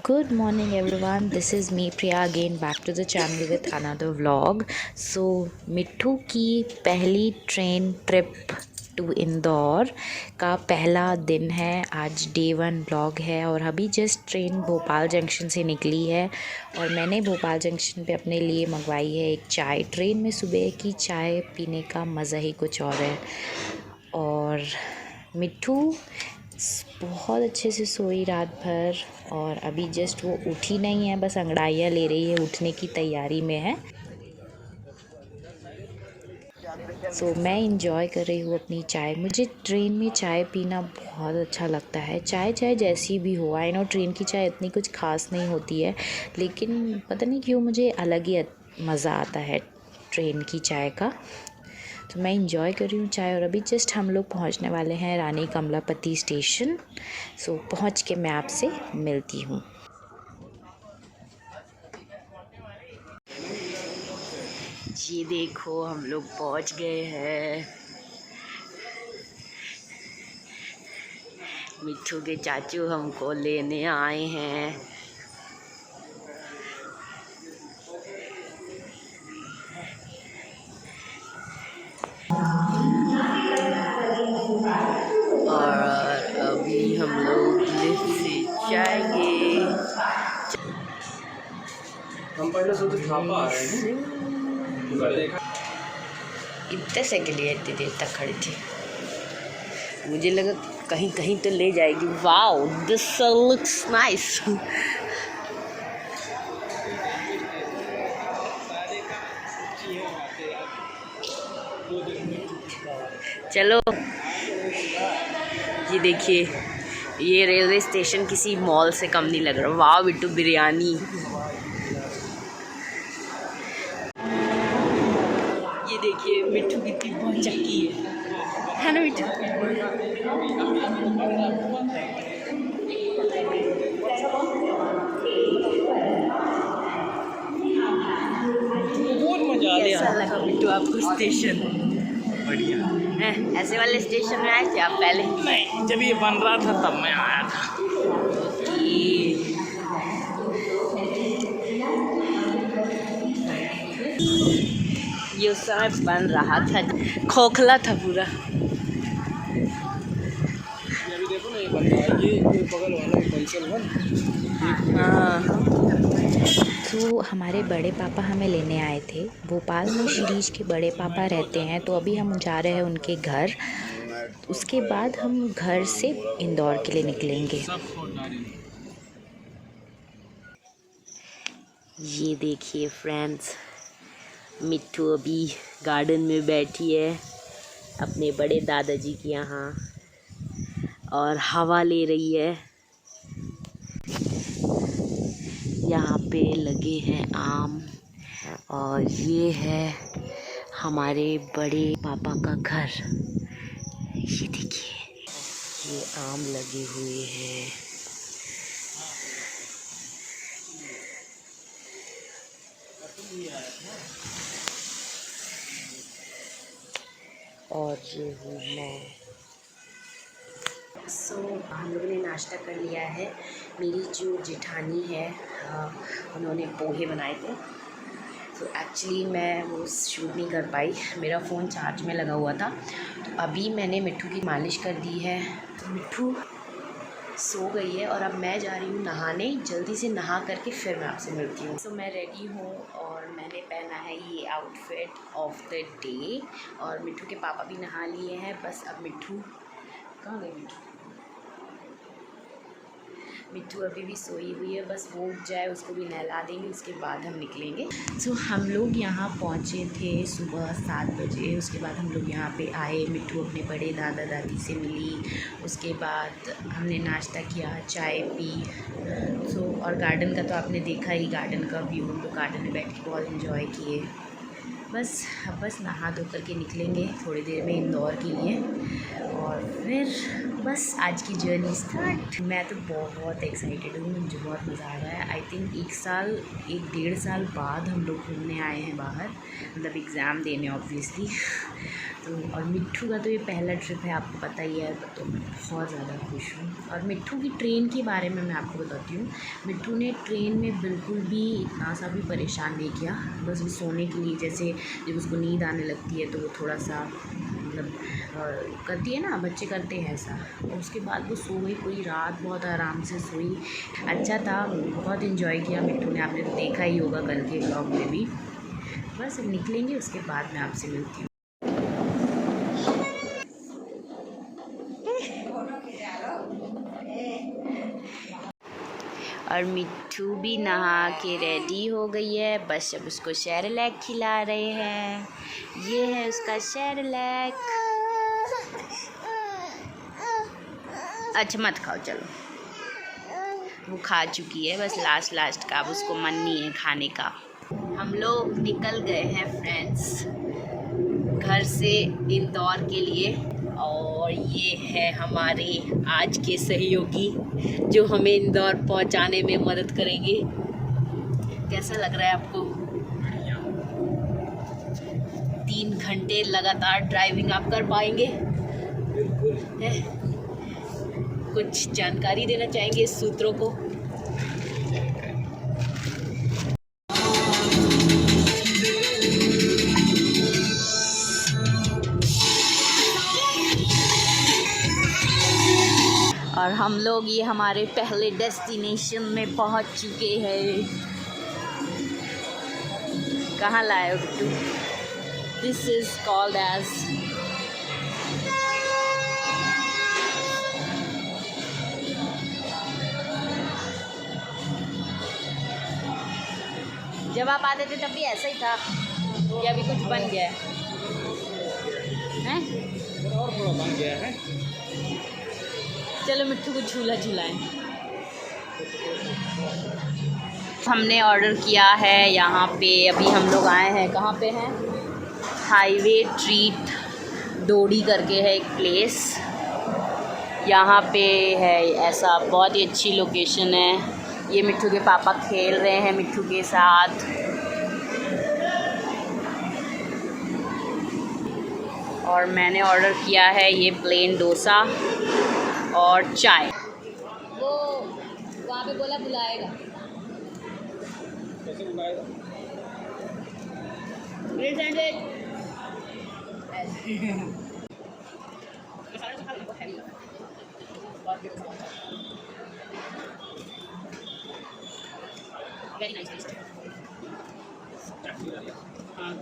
Good morning everyone, this is me Priya again back to the channel with another vlog. So मिट्ठू की पहली train trip to Indore का पहला दिन है। आज डे 1 ब्लॉग है और अभी जस्ट ट्रेन भोपाल जंक्शन से निकली है और मैंने भोपाल जंक्शन पे अपने लिए मंगवाई है एक चाय। ट्रेन में सुबह की चाय पीने का मज़ा ही कुछ और है। और मिट्ठू बहुत अच्छे से सोई रात भर और अभी जस्ट वो उठी नहीं है, बस अंगड़ाइयाँ ले रही है, उठने की तैयारी में है। सो मैं इंजॉय कर रही हूँ अपनी चाय। मुझे ट्रेन में चाय पीना बहुत अच्छा लगता है, चाय जैसी भी हो। आई नो ट्रेन की चाय इतनी कुछ ख़ास नहीं होती है, लेकिन पता नहीं क्यों मुझे अलग ही मज़ा आता है ट्रेन की चाय का। तो मैं इंजॉय कर रही हूँ चाय और अभी जस्ट हम लोग पहुँचने वाले हैं रानी कमलापति स्टेशन। सो पहुँच के मैं आपसे मिलती हूँ। ये देखो हम लोग पहुँच गए हैं। मिट्ठू के चाचू हमको लेने आए हैं। और अभी हम लोग लिफ्ट से जाएंगे। हम पहले सोचे छापा आ रहे हैं। इतने से के लिए इतनी देर तक खड़ी थी, मुझे लगा कहीं कहीं तो ले जाएगी। Wow, this looks nice. चलो ये देखिए, ये रेलवे स्टेशन किसी मॉल से कम नहीं लग रहा। वाह बिट्टू, बिरयानी। ये देखिए मिट्ठू कितनी बहुत चक्की है ना मिट्ठू? बहुत मजा आ गया। कैसा लगा मिट्टू आपको स्टेशन? बढ़िया है। ऐसे वाले स्टेशन में आए थे आप पहले? नहीं, जब ये बन रहा था तब मैं आया था। ये उस समय बन रहा था, खोखला था पूरा। अभी देखो ना, ये बन रहा है, ये बगल वाला पेंसिल वन। हाँ, तो हमारे बड़े पापा हमें लेने आए थे। भोपाल में शिरीष के बड़े पापा रहते हैं, तो अभी हम जा रहे हैं उनके घर। उसके बाद हम घर से इंदौर के लिए निकलेंगे। ये देखिए फ्रेंड्स, मिट्ठू अभी गार्डन में बैठी है अपने बड़े दादाजी के यहाँ और हवा ले रही है। यहाँ पे लगे हैं आम और ये है हमारे बड़े पापा का घर। ये देखिए, ये आम लगे हुए हैं। और ये हूँ मैं। हम लोगों ने नाश्ता कर लिया है। मेरी जो जेठानी है, उन्होंने पोहे बनाए थे। तो एक्चुअली मैं वो शूट नहीं कर पाई, मेरा फ़ोन चार्ज में लगा हुआ था। तो अभी मैंने मिट्ठू की मालिश कर दी है, तो मिट्ठू सो गई है और अब मैं जा रही हूँ नहाने। जल्दी से नहा करके फिर मैं आपसे मिलती हूँ। मैं रेडी हूँ और मैंने पहना है ये आउटफिट ऑफ द डे और मिट्ठू के पापा भी नहा लिए हैं। बस अब मिट्ठू कहाँ गई? मिट्ठू अभी भी सोई हुई है, बस वो उठ जाए उसको भी नहला देंगे, उसके बाद हम निकलेंगे। हम लोग यहाँ पहुँचे थे सुबह 7 बजे। उसके बाद हम लोग यहाँ पे आए, मिट्ठू अपने बड़े दादा दादी से मिली। उसके बाद हमने नाश्ता किया, चाय पी। और गार्डन का तो आपने देखा ही, गार्डन का व्यू। हम लोग गार्डन में बैठ के बहुत इन्जॉय किए। बस नहा धो करके निकलेंगे थोड़ी देर में इंदौर के लिए और फिर बस आज की जर्नी स्टार्ट। मैं तो बहुत एक्साइटेड हूँ, मुझे बहुत मज़ा आ रहा है। आई थिंक 1-1.5 साल बाद हम लोग घूमने आए हैं बाहर, मतलब एग्ज़ाम देने ऑब्वियसली। तो और मिट्ठू का तो ये पहला ट्रिप है, आपको पता ही है, तो मैं बहुत ज़्यादा खुश हूँ। और मिट्ठू की ट्रेन के बारे में मैं आपको बताती हूँ। मिट्ठू ने ट्रेन में बिल्कुल भी इतना सा भी परेशान नहीं किया। बस वो सोने के लिए, जैसे जब उसको नींद आने लगती है तो वो थोड़ा सा मतलब करती है ना, बच्चे करते हैं ऐसा, और उसके बाद वो सो गई। पूरी रात बहुत आराम से सोई। अच्छा था, बहुत इन्जॉय किया मिट्ठू ने, आपने तो देखा ही होगा कल के ब्लॉग में भी। बस अब निकलेंगे, उसके बाद मैं आपसे मिलती हूँ। और मिट्ठू भी नहा के रेडी हो गई है, बस अब उसको सेरेलैक खिला रहे हैं। ये है उसका सेरेलैक। अच्छा मत खाओ, चलो, वो खा चुकी है, बस लास्ट का, अब उसको मन नहीं है खाने का। हम लोग निकल गए हैं फ्रेंड्स घर से इंदौर के लिए, और ये है हमारे आज के सहयोगी जो हमें इंदौर पहुंचाने में मदद करेंगे। कैसा लग रहा है आपको? 3 घंटे लगातार ड्राइविंग आप कर पाएंगे? बिल्कुल। कुछ जानकारी देना चाहेंगे इस सूत्रों को? और हम लोग ये हमारे पहले डेस्टिनेशन में पहुंच चुके हैं। कहाँ लाए हो Bittu? This is called as जब आप आते थे तब भी ऐसा ही था, या अभी कुछ बन गया है? और थोड़ा बन गया है। चलो मिट्ठू को झूला झूलाएं। हमने ऑर्डर किया है यहाँ पे, अभी हम लोग आए हैं, कहाँ पे हैं? हाईवे ट्रीट डोडी करके है एक प्लेस, यहाँ पे है ऐसा, बहुत ही अच्छी लोकेशन है। ये मिट्ठू के पापा खेल रहे हैं मिट्ठू के साथ। और मैंने ऑर्डर किया है ये प्लेन डोसा और चाय। वो वहाँ पे बोला बुलाएगा। कैसे बुलाएगा? Bread sandwich. Very nice taste. हाँ,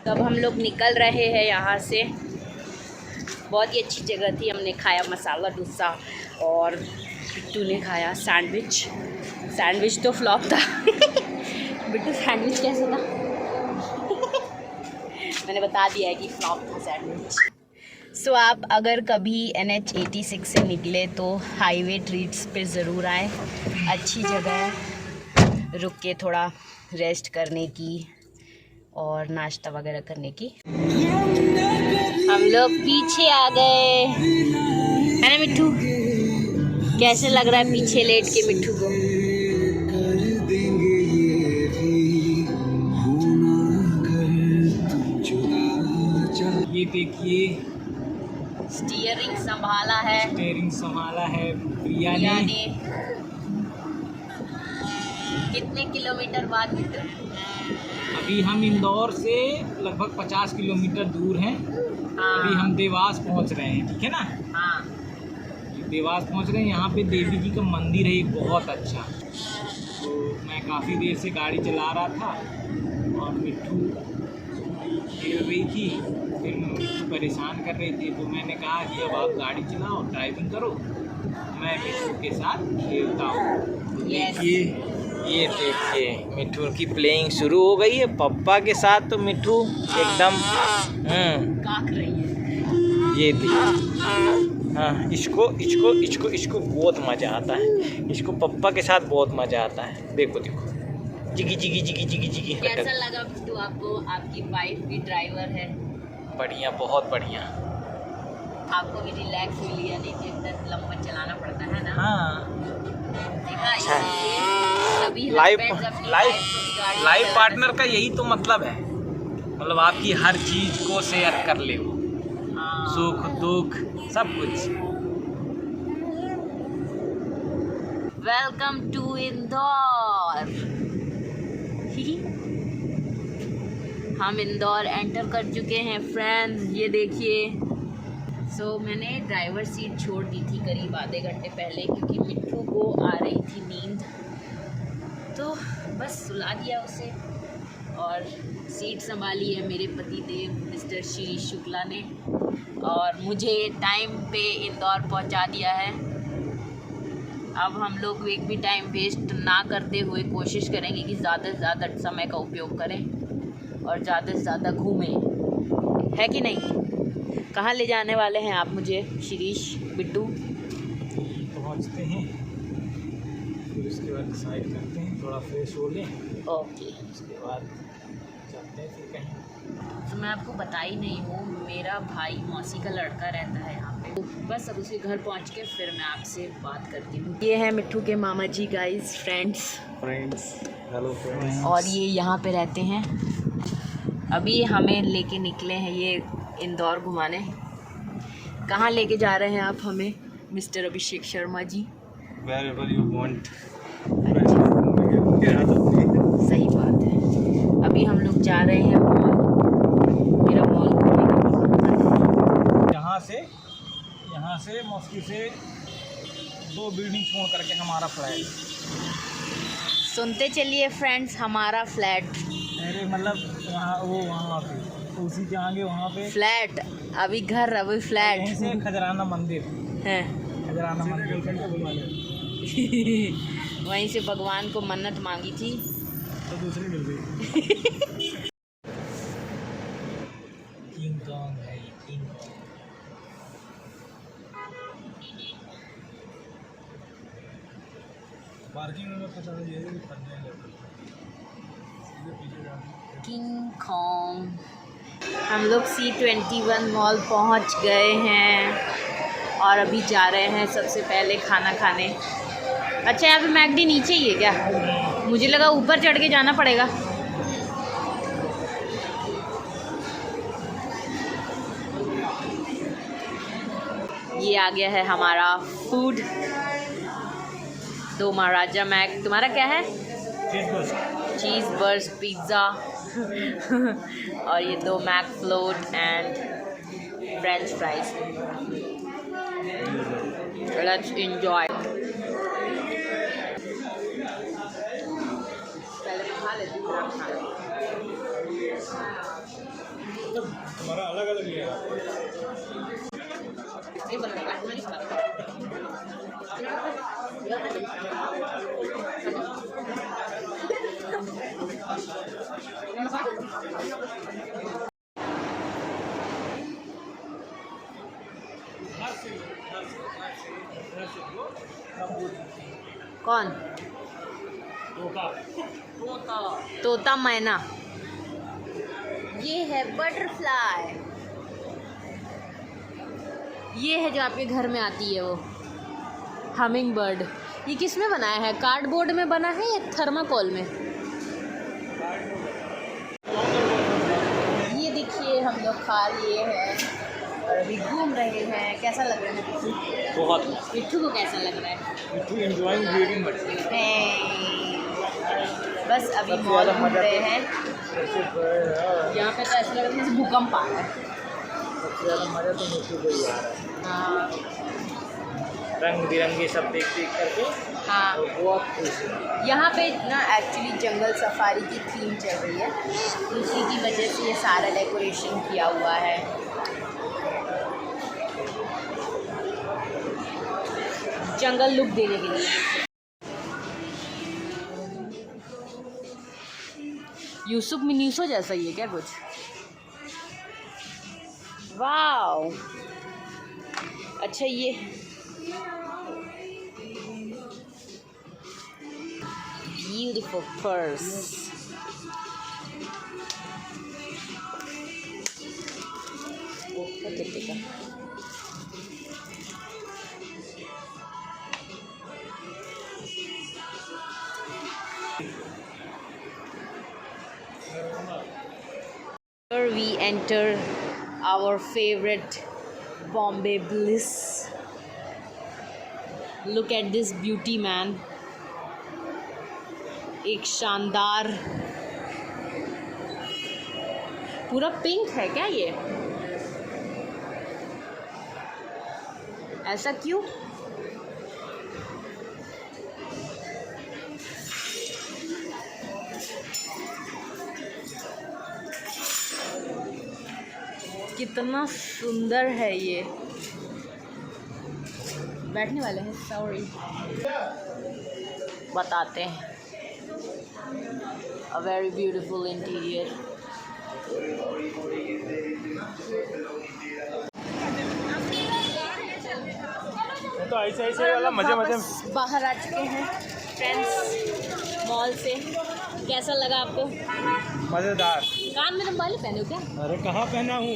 तब हम लोग निकल रहे हैं यहाँ से। बहुत ही अच्छी जगह थी, हमने खाया मसाला डोसा और बिट्टू ने खाया सैंडविच। सैंडविच तो फ्लॉप था। बिट्टू सैंडविच कैसा था? मैंने बता दिया है कि फ्लॉप था सैंडविच। सो आप अगर कभी NH86 से निकले तो हाईवे ट्रीट्स पे ज़रूर आए। अच्छी जगह है, रुक के थोड़ा रेस्ट करने की और नाश्ता वगैरह करने की। हम लोग पीछे आ गए, है ना मिट्ठू? कैसे लग रहा है पीछे लेट के मिट्ठू को? ये देखिए, स्टीयरिंग संभाला है, प्रिया ने। कितने किलोमीटर बाद मिट्टू? अभी हम इंदौर से लगभग 50 किलोमीटर दूर हैं। हाँ। अभी हम देवास पहुंच रहे हैं, ठीक है ना? हाँ, देवास पहुंच रहे हैं। यहाँ पे देवी जी का मंदिर है एक बहुत अच्छा। तो मैं काफ़ी देर से गाड़ी चला रहा था और मिट्ठू खेल रही थी, फिर मिट्ठू परेशान कर रही थी, तो मैंने कहा कि अब आप गाड़ी चलाओ, ड्राइविंग करो, मैं मिट्ठू के साथ खेलता हूँ। ये देखिए मिट्ठू की प्लेइंग शुरू हो गई है पप्पा के साथ। तो मिट्ठू एकदम काक रही है। ये देखिए, हाँ, इसको बहुत मज़ा आता है। इसको पप्पा के साथ बहुत मज़ा आता है। देखो देखो, जिगी जिगी जिगी जिगी जिगी। कैसा लगा तो आपको? आपकी वाइफ भी ड्राइवर है। बढ़िया, बहुत बढ़िया। आपको भी रिलैक्स मिली, यानी कि इतना लंबा चलाना पड़ता है ना। हाँ, देखा, अच्छा। ये सभी लाइफ husbands अपनी wife को भी गाड़ी लाइफ चलाते पार्टनर का यही तो मतलब है, मतलब आपकी हर चीज को शेयर कर ले वो, हाँ। सुख दुख सब कुछ। Welcome to Indore. हम इंदौर एंटर कर चुके हैं फ्रेंड्स, ये देखिए। मैंने ड्राइवर सीट छोड़ दी थी करीब आधे घंटे पहले, क्योंकि मिट्ठू को आ रही थी नींद, तो बस सुला दिया उसे और सीट संभाली है मेरे पति देव मिस्टर शीरीष शुक्ला ने, और मुझे टाइम पे इंदौर पहुंचा दिया है। अब हम लोग एक भी टाइम वेस्ट ना करते हुए कोशिश करेंगे कि ज़्यादा से ज़्यादा समय का उपयोग करें और ज़्यादा से ज़्यादा घूमें, है कि नहीं? कहाँ ले जाने वाले हैं आप मुझे शीरीष बिट्टू? पहुँचते हैं, फिर उसके बाद डिसाइड करते हैं, थोड़ा फ्रेश हो लें, ओके। उसके बाद चलते हैं फिर कहीं। तो मैं आपको बता ही नहीं हूँ, मेरा भाई मौसी का लड़का रहता है यहाँ पे, तो बस अब उसके घर पहुँच के फिर मैं आपसे बात करती हूँ। ये है मिट्ठू के मामा जी, गाइस, फ्रेंड्स, हेलो फ्रेंड्स। और ये यहाँ पे रहते हैं। अभी हमें लेके निकले हैं ये इंदौर घुमाने। कहाँ लेके जा रहे हैं आप हमें mister Abhishek Sharma ji? Wherever you want। सही बात है। अभी हम लोग जा रहे हैं मॉल। मेरा मॉल यहाँ से मॉस्की से 2 बिल्डिंग छोड़ करके हमारा फ्लैट। सुनते चलिए फ्रेंड्स, हमारा फ्लैट। अरे मतलब वहाँ पे उसी के आगे वहाँ पे फ्लैट, अभी घर, अभी फ्लैट। यहीं से खजराना मंदिर है। खजराना मंदिर वहीं से भगवान को मन्नत मांगी थी तो दूसरी मिल गई। किंग कॉन्ग है ये, किंग कॉन्ग। पार्किंग में पता नहीं ये करने लगा। King Kong. हम लोग C21 मॉल पहुंच गए हैं और अभी जा रहे हैं सबसे पहले खाना खाने। अच्छा, यहाँ पे मैकडी नीचे ही है क्या? मुझे लगा ऊपर चढ़ के जाना पड़ेगा। ये आ गया है हमारा फूड। 2 महाराजा मैक। तुम्हारा क्या है? Cheese burst pizza. और ये 2 McFloat and French fries. Let's enjoy. हमारा अलग अलग लिया। कौन? तोता मैना। ये है बटरफ्लाई। ये है जो आपके घर में आती है, वो हमिंग बर्ड। ये किस में बनाया है? कार्डबोर्ड में बना है या थर्माकोल में? ये देखिए, हम लोग खा लिए हैं और अभी घूम रहे हैं। कैसा लग रहा है मिट्ठू? बहुत। मिट्ठू को कैसा लग रहा है? मिट्ठू एंजॉयिंग रीडिंग बट बस अभी मॉल घूम रहे हैं। यहाँ पे तो ऐसा लग रहा है जैसे भूकंप आ रहा है। सबसे ज़्यादा मज़ा तो मिट्टू को ही आ रहा है। हाँ रंग बिरंगे सब देख करके। हाँ, और बहुत खुश है। यहाँ पे ना एक्चुअली जंगल सफारी की थीम चल रही है, उसी की वजह से ये सारा डेकोरेशन किया हुआ है। जंगल लुक देने के लिए। यूसुफ मिनीसो जैसा ही है क्या कुछ? वाओ, अच्छा ये for purse. Here we enter our favorite Bombay Bliss. Look at this beauty, man. एक शानदार, पूरा पिंक है क्या ये? ऐसा क्यों? कितना सुंदर है ये। बैठने वाले हैं, सॉरी, बताते हैं। A very beautiful interior. तो ऐसे वाला मजे बाहर आ चुके हैं फ्रेंड्स मॉल से। कैसा लगा आपको? मज़ेदार। कान में तुम बाली पहने हो क्या? अरे कहाँ पहना हूँ?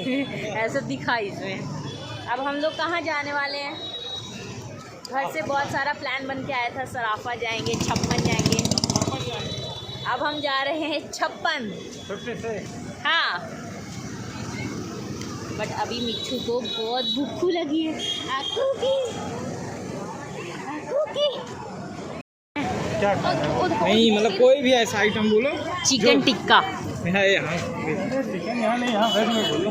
ऐसा दिखा इसमें। अब हम लोग कहाँ जाने वाले हैं? घर से बहुत सारा प्लान बन के आया था, सराफा जाएंगे, छप्पन जाएंगे। अब हम जा रहे हैं छप्पन। से हाँ, बट अभी मिट्ठू को बहुत भूख लगी है। आकू की क्या नहीं, मतलब कोई भी ऐसा आइटम बोलो। चिकन टिक्का। चिकन यहाँ नहीं, यहाँ वेज में बोलो।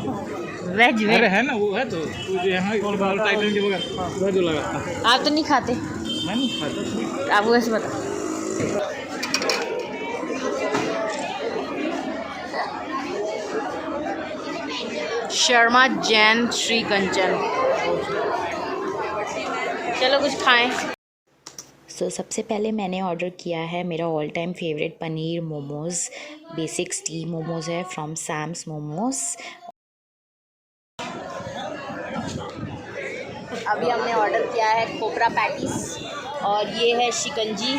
वेज में? अरे है ना, वो है तो यहाँ आइटम के बगैर वेज लगा। आप तो नहीं खाते? मैं नहीं खाता। आपको कैसे पता? शर्मा जैन श्री कंचन। चलो कुछ खाएं। सबसे पहले मैंने ऑर्डर किया है मेरा all time favourite paneer momos. Basic steam momos है फ्रॉम सैम्स मोमोज़। अभी हमने ऑर्डर किया है खोपरा पैटीज और ये है शिकंजी।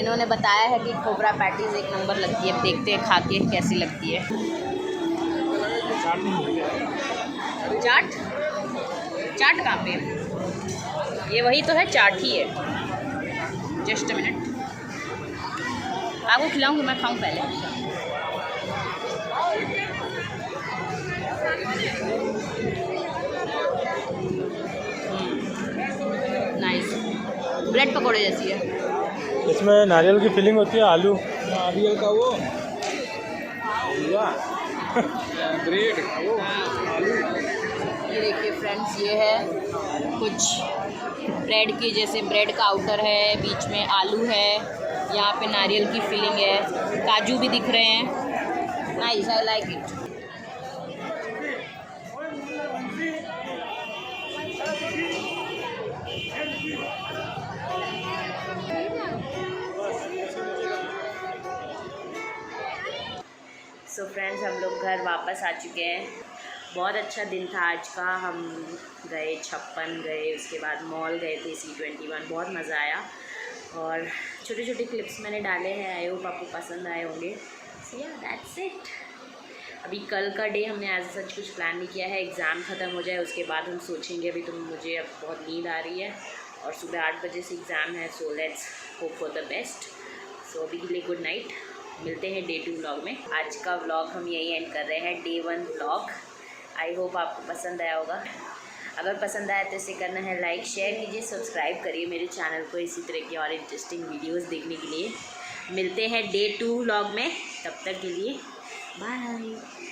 इन्होंने बताया है कि खोपरा पैटीज एक नंबर लगती है। देखते हैं खा के कैसी लगती है। चाट? चाट कहाँ पे? ये वही तो है, चाट ही है। जस्ट अ मिनट, आपको खिलाऊंगी, मैं खाऊं पहले। नाइस, ब्रेड पकौड़े जैसी है। इसमें नारियल की फिलिंग होती है, आलू नारियल का वो ब्रेड वो आलू। ये देखिए फ्रेंड्स, ये है कुछ ब्रेड की जैसे, ब्रेड का आउटर है, बीच में आलू है, यहाँ पे नारियल की फिलिंग है, काजू भी दिख रहे हैं। Nice, I like it. So friends, हम लोग घर वापस आ चुके हैं। बहुत अच्छा दिन था आज का। हम गए छप्पन गए, उसके बाद मॉल गए थे C21, बहुत मज़ा आया। और छोटे छोटे क्लिप्स मैंने डाले हैं, आई होप आपको पसंद आए होंगे। सो या दैट्स इट। अभी कल का डे हमने एज सच कुछ प्लान नहीं किया है। एग्ज़ाम ख़त्म हो जाए उसके बाद हम सोचेंगे। अभी तो मुझे अब बहुत नींद आ रही है और सुबह 8 बजे से एग्ज़ाम है। So let's hope for the best. So अभी के लिए गुड नाइट, मिलते हैं डे 2 व्लॉग में। आज का व्लॉग हम यही एंड कर रहे हैं, डे 1 व्लॉग। आई होप आपको पसंद आया होगा। अगर पसंद आया तो इसे करना है लाइक, शेयर कीजिए, सब्सक्राइब करिए मेरे चैनल को इसी तरह की और इंटरेस्टिंग वीडियोस देखने के लिए। मिलते हैं डे 2 व्लॉग में, तब तक के लिए बाय।